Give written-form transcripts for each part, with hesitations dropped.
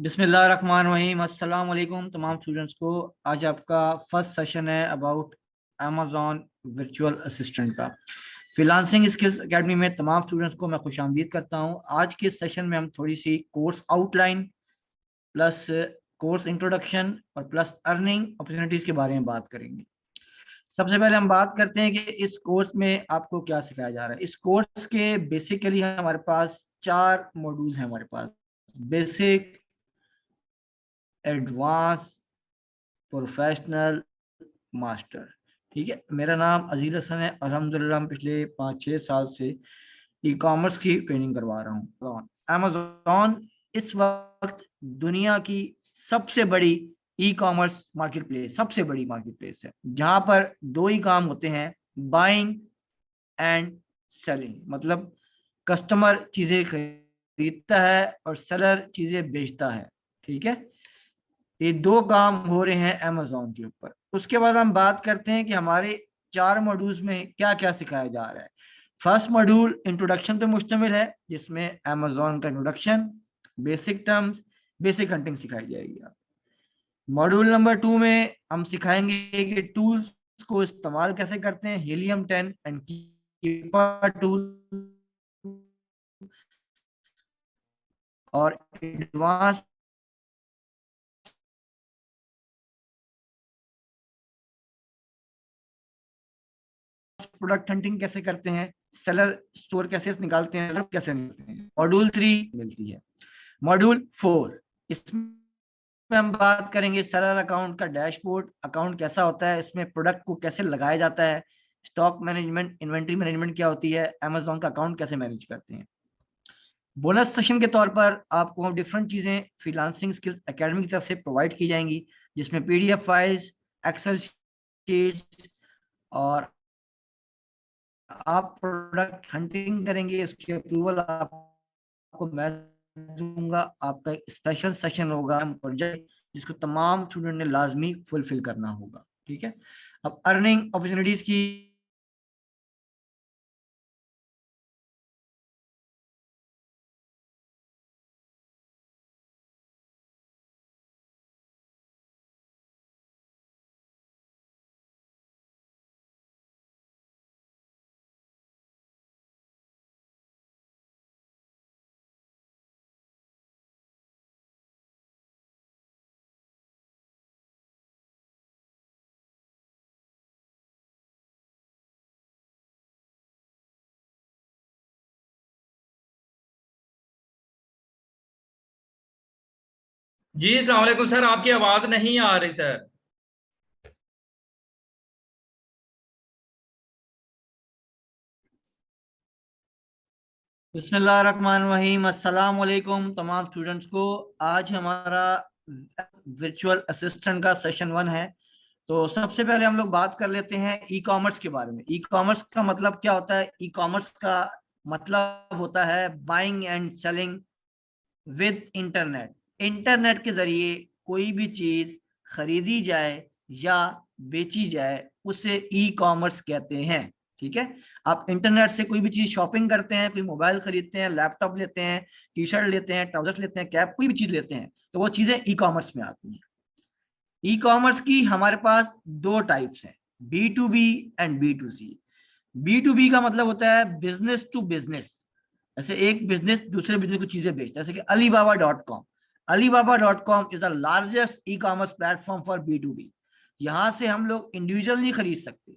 बिस्मिल्लाहिर्रहमानिर्रहीम। अस्सलाम वालेकुम तमाम स्टूडेंट्स को। आज आपका फर्स्ट सेशन है अबाउट अमेज़ॉन वर्चुअल असिस्टेंट का। फ्रीलांसिंग स्किल्स एकेडमी में तमाम स्टूडेंट्स को मैं खुशामदीद करता हूं। आज के सेशन में हम थोड़ी सी course outline plus course introduction और प्लस अर्निंग अपॉर्चुनिटीज़ के बारे में बात करेंगे। सबसे पहले हम बात करते हैं कि इस कोर्स में आपको क्या सिखाया जा रहा है। इस कोर्स के बेसिकली हमारे पास 4 मॉड्यूल्स हैं हमारे पास: बेसिक, एडवांस, प्रोफेशनल, मास्टर। ठीक है, मेरा नाम अजीज हसन है। अल्हम्दुलिल्लाह मैं पिछले 5-6 साल से ई कॉमर्स की ट्रेनिंग करवा रहा हूँ। अमेज़ॉन इस वक्त दुनिया की सबसे बड़ी ई कॉमर्स मार्केट प्लेस, सबसे बड़ी मार्केट प्लेस है, जहां पर दो ही काम होते हैं: बाइंग एंड सेलिंग। मतलब कस्टमर चीजें खरीदता है और सेलर चीजें बेचता है। ठीक है, ये दो काम हो रहे हैं अमेजोन के ऊपर। उसके बाद हम बात करते हैं कि हमारे 4 मॉड्यूल्स में क्या क्या सिखाया जा रहा है। फर्स्ट मॉड्यूल इंट्रोडक्शन पे मुश्तमिल है, जिसमें अमेजोन का introduction, basic terms, basic hunting सिखाई जाएगी। मॉड्यूल नंबर 2 में हम सिखाएंगे कि टूल्स को इस्तेमाल कैसे करते हैं, हीलियम 10 एंड कीपर टूल। और एडवांस प्रोडक्ट हंटिंग कैसे करते हैं, सेलर स्टोर कैसे निकालते हैं, कैसे निकालते हैं। मॉड्यूल 3 मिलती है। मॉड्यूल 4, इसमें हम बात करेंगे सेलर अकाउंट का डैशबोर्ड, अकाउंट कैसा होता है, इसमें प्रोडक्ट को कैसे लगाया जाता है, स्टॉक मैनेजमेंट, इन्वेंट्री मैनेजमेंट क्या होती है, अमेजोन का अकाउंट कैसे मैनेज करते हैं। बोनस सेशन के तौर पर आपको डिफरेंट चीजें फ्रीलांसिंग स्किल्स एकेडमी की तरफ से प्रोवाइड की जाएंगी, जिसमें पीडीएफ फाइल्स, एक्सेल शीट्स, और आप प्रोडक्ट हंटिंग करेंगे, उसकी अप्रूवल आपको मैं दूंगा। आपका एक स्पेशल सेशन होगा प्रोजेक्ट, जिसको तमाम स्टूडेंट ने लाजमी फुलफिल करना होगा। ठीक है, अब अर्निंग अपॉर्चुनिटीज की जी अस्सलाम वालेकुम सर, आपकी आवाज नहीं आ रही सर। बिस्मिल्लाहिर्रहमानिर्रहीम। अस्सलाम वालेकुम तमाम स्टूडेंट्स को। आज हमारा वर्चुअल असिस्टेंट का सेशन 1 है। तो सबसे पहले हम लोग बात कर लेते हैं ई कॉमर्स के बारे में। ई कॉमर्स का मतलब क्या होता है? ई कॉमर्स का मतलब होता है buying and selling with internet. Internet के जरिए कोई भी चीज खरीदी जाए या बेची जाए, उसे ई कॉमर्स कहते हैं। ठीक है, आप इंटरनेट से कोई भी चीज शॉपिंग करते हैं, कोई मोबाइल खरीदते हैं, लैपटॉप लेते हैं, टी शर्ट लेते हैं, ट्राउजर्स लेते हैं, कैप, कोई भी चीज लेते हैं, तो वो चीजें ई कॉमर्स में आती हैं। ई कॉमर्स की हमारे पास दो टाइप्स हैं: B to B and B to C. B to B का मतलब होता है बिजनेस टू बिजनेस। जैसे एक बिजनेस दूसरे बिजनेस को चीजें बेचता है, जैसे कि Alibaba.com। Alibaba.com is the largest e commerce platform for B to B. यहाँ से हम लोग इंडिविजुअल नहीं खरीद सकते,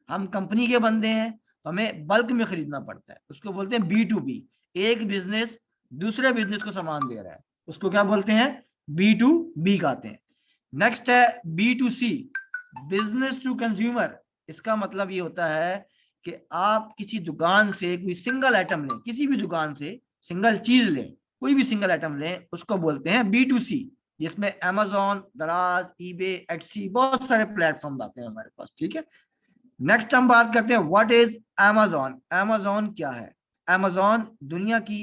हम कंपनी के बंदे हैं तो हमें बल्क में खरीदना पड़ता है। उसको बोलते हैं बी टू बी। एक बिजनेस दूसरे बिजनेस को सामान दे रहा है, उसको क्या बोलते हैं? बी टू बी कहते हैं। नेक्स्ट है B to C, business to consumer. इसका मतलब ये होता है कि आप किसी दुकान से कोई सिंगल आइटम लें, किसी भी दुकान से सिंगल चीज लें, कोई भी सिंगल आइटम लें, उसको बोलते हैं बी टू सी, जिसमें अमेजोन, दराज, ईबे, एटसी, बहुत सारे प्लेटफॉर्म आते हैं हमारे पास। ठीक है, नेक्स्ट हम बात करते हैं व्हाट इज अमेजोन। अमेजोन क्या है? अमेजोन दुनिया की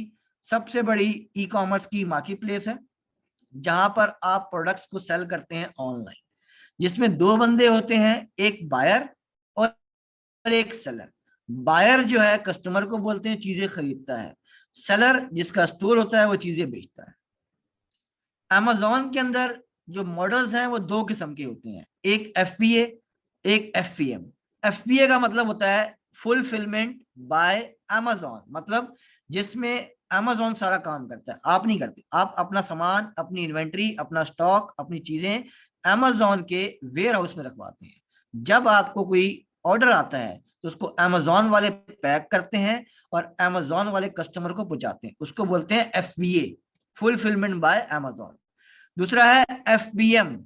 सबसे बड़ी ई कॉमर्स की मार्केट प्लेस है, जहां पर आप प्रोडक्ट्स को सेल करते हैं ऑनलाइन, जिसमें दो बंदे होते हैं, एक बायर और एक सेलर। बायर जो है कस्टमर को बोलते हैं, चीजें खरीदता है। सेलर जिसका स्टोर होता है वो चीजें बेचता है। amazon के अंदर जो मॉडल्स हैं वो दो किस्म के होते हैं, एक FBA, एक FPM। FBA का मतलब होता है फुलफिलमेंट बाय amazon, मतलब जिसमें amazon सारा काम करता है, आप नहीं करते। आप अपना सामान, अपनी इन्वेंट्री, अपना स्टॉक, अपनी चीजें amazon के वेयर हाउस में रखवाते हैं। जब आपको कोई ऑर्डर आता है तो उसको अमेजोन वाले पैक करते हैं और अमेजोन वाले कस्टमर को पहुंचाते हैं, उसको बोलते हैं FBA, फुलफिलमेंट बाय अमेजोन। दूसरा है FBM,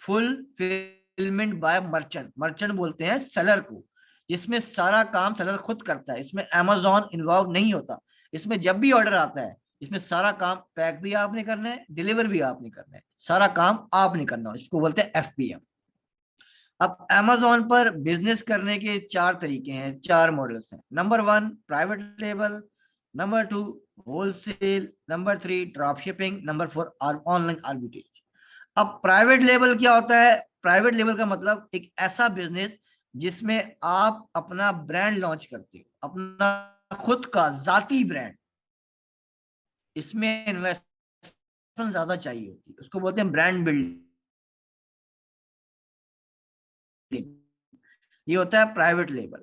fulfilment bye merchant. Merchant बोलते हैं सेलर को, जिसमें सारा काम सेलर खुद करता है, इसमें अमेजोन इन्वॉल्व नहीं होता। इसमें जब भी ऑर्डर आता है, इसमें सारा काम पैक भी आपने करना है, डिलीवर भी आपने करना है, सारा काम आपने करना है, इसको बोलते हैं FBM। अब Amazon पर बिजनेस करने के चार तरीके हैं, चार मॉडल्स हैं। Number 1 private label, number 2 wholesale, number 3 drop shipping, number 4 online arbitrage. अब प्राइवेट लेबल क्या होता है? प्राइवेट लेबल का मतलब एक ऐसा बिजनेस जिसमें आप अपना ब्रांड लॉन्च करते हो, अपना खुद का जाती ब्रांड। इसमें इन्वेस्टमेंट ज्यादा चाहिए होती है, उसको बोलते हैं ब्रांड बिल्डिंग। ये होता है प्राइवेट लेबल।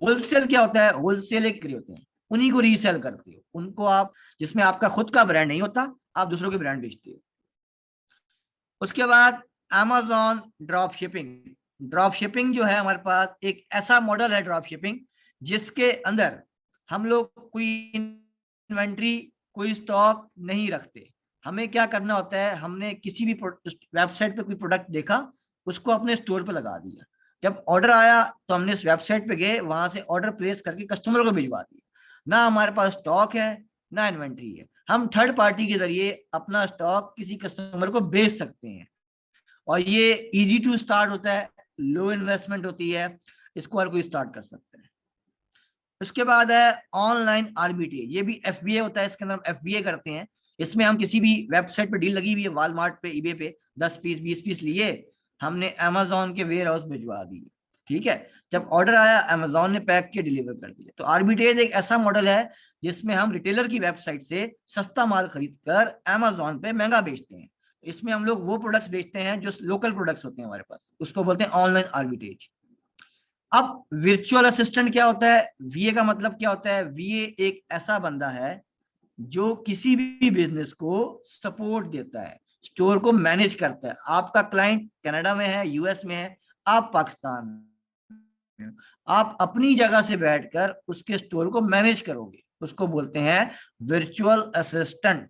होलसेल क्या होता है? होलसेल एक होते हैं, उन्हीं को रीसेल करते हो, उनको आप, जिसमें आपका खुद का ब्रांड नहीं होता, आप दूसरों के ब्रांड बेचते हो। उसके बाद Amazon drop shipping. Drop shipping जो है हमारे पास एक ऐसा मॉडल है ड्रॉप शिपिंग, जिसके अंदर हम लोग कोई इन्वेंट्री, कोई स्टॉक नहीं रखते। हमें क्या करना होता है, हमने किसी भी वेबसाइट पे कोई प्रोडक्ट देखा, उसको अपने स्टोर पे लगा दिया। जब ऑर्डर आया तो हमने इस वेबसाइट पे गए, वहां से ऑर्डर प्लेस करके कस्टमर को भिजवा दिया। ना हमारे पास स्टॉक है, ना इन्वेंट्री है। हम थर्ड पार्टी के जरिए अपना स्टॉक किसी कस्टमर को बेच सकते हैं, और ये इजी टू स्टार्ट होता है, लो इन्वेस्टमेंट होती है, इसको हर कोई स्टार्ट कर सकता है। उसके बाद है ऑनलाइन आर्बिट्रेज, ये भी FBA होता है, इसके अंदर हम FBA करते हैं। इसमें हम किसी भी वेबसाइट पे डील लगी हुई है, वॉलमार्ट पे, ईबे पे 10 पीस 20 पीस लिए, हमने अमेजोन के वेयर हाउस भिजवा दिए, ठीक है। जब ऑर्डर आया अमेजोन ने पैक के डिलीवर कर दिया। तो आर्बिट्रेज एक ऐसा मॉडल है जिसमें हम रिटेलर की वेबसाइट से सस्ता माल खरीद कर अमेजोन पे महंगा बेचते हैं। इसमें हम लोग वो प्रोडक्ट्स बेचते हैं जो लोकल प्रोडक्ट्स होते हैं हमारे पास, उसको बोलते हैं ऑनलाइन आर्बिट्रेज। अब वर्चुअल असिस्टेंट क्या होता है? VA का मतलब क्या होता है? VA एक ऐसा बंदा है जो किसी भी बिजनेस को सपोर्ट देता है, स्टोर को मैनेज करता है। आपका क्लाइंट कनाडा में है, US में है, आप पाकिस्तान में हो, आप अपनी जगह से बैठकर उसके स्टोर को मैनेज करोगे, उसको बोलते हैं वर्चुअल असिस्टेंट।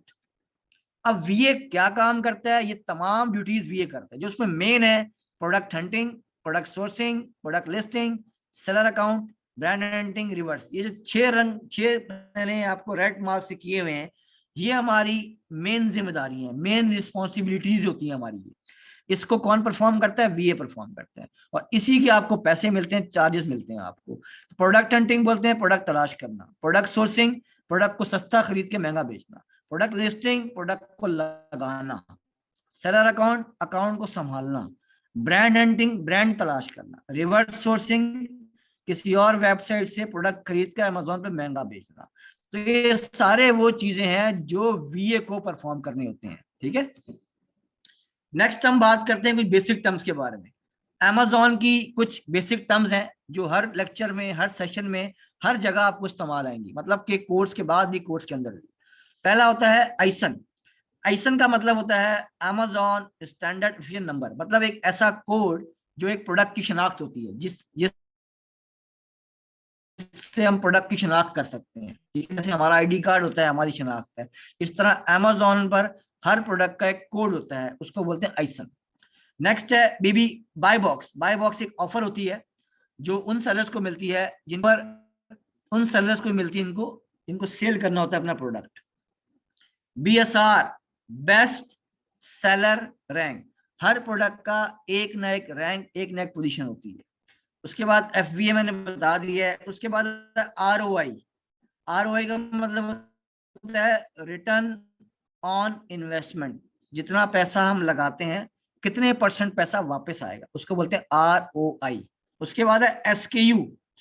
अब VA क्या काम करता है? ये तमाम ड्यूटीज VA करता है, जो उसमें मेन है product hunting, product sourcing, product listing, seller account, brand hunting, reverse. ये जो 6 मैंने आपको रेड मार्क से किए हुए हैं, ये हमारी मेन जिम्मेदारी है, मेन रिस्पॉन्सिबिलिटीज होती है हमारी। इसको कौन परफॉर्म करता है? VA परफॉर्म करता है, और इसी के आपको पैसे मिलते हैं, चार्जेस मिलते हैं आपको। प्रोडक्ट हंटिंग बोलते हैं प्रोडक्ट तलाश करना, प्रोडक्ट सोर्सिंग प्रोडक्ट को सस्ता खरीद के महंगा बेचना, प्रोडक्ट लिस्टिंग प्रोडक्ट को लगाना, सेलर अकाउंट अकाउंट को संभालना, ब्रांड हंटिंग ब्रांड तलाश करना, रिवर्स सोर्सिंग किसी और वेबसाइट से प्रोडक्ट खरीद कर अमेजोन पे महंगा बेचना। तो ये सारे वो चीजें हैं जो VA को परफॉर्म करने होते हैं, ठीक है। नेक्स्ट हम बात करते हैं कुछ बेसिक टर्म्स के बारे में। अमेजोन की कुछ बेसिक टर्म्स हैं जो हर लेक्चर में, हर सेशन में, हर जगह आपको इस्तेमाल आएंगी, मतलब कि कोर्स के बाद भी, कोर्स के अंदर भी। पहला होता है आइसन। आइसन का मतलब होता है अमेजोन स्टैंडर्ड इफिशिएंट नंबर, मतलब एक ऐसा कोड जो एक प्रोडक्ट की शनाख्त होती है, जिससे हम प्रोडक्ट की शनाख्त कर सकते हैं, ठीक है। जैसे हमारा ID कार्ड होता है, हमारी शनाख्त है, इस तरह अमेजोन पर हर प्रोडक्ट का एक कोड होता है, उसको बोलते हैं आइसन। नेक्स्ट है BB buy box. Buy box एक ऑफर होती है जो उन सेलर्स को मिलती है जिन पर, उन सेलर्स को मिलती है इनको, इनको सेल करना होता है अपना product. BSR best seller rank, हर प्रोडक्ट का एक ना एक रैंक, एक ना एक पोजीशन होती है। उसके बाद FBA मैंने बता दिया है। उसके बाद ROI। ROI का मतलब होता है रिटर्न ऑन इन्वेस्टमेंट, जितना पैसा हम लगाते हैं कितने % पैसा वापस आएगा, उसको बोलते हैं ROI। उसके बाद है SKU।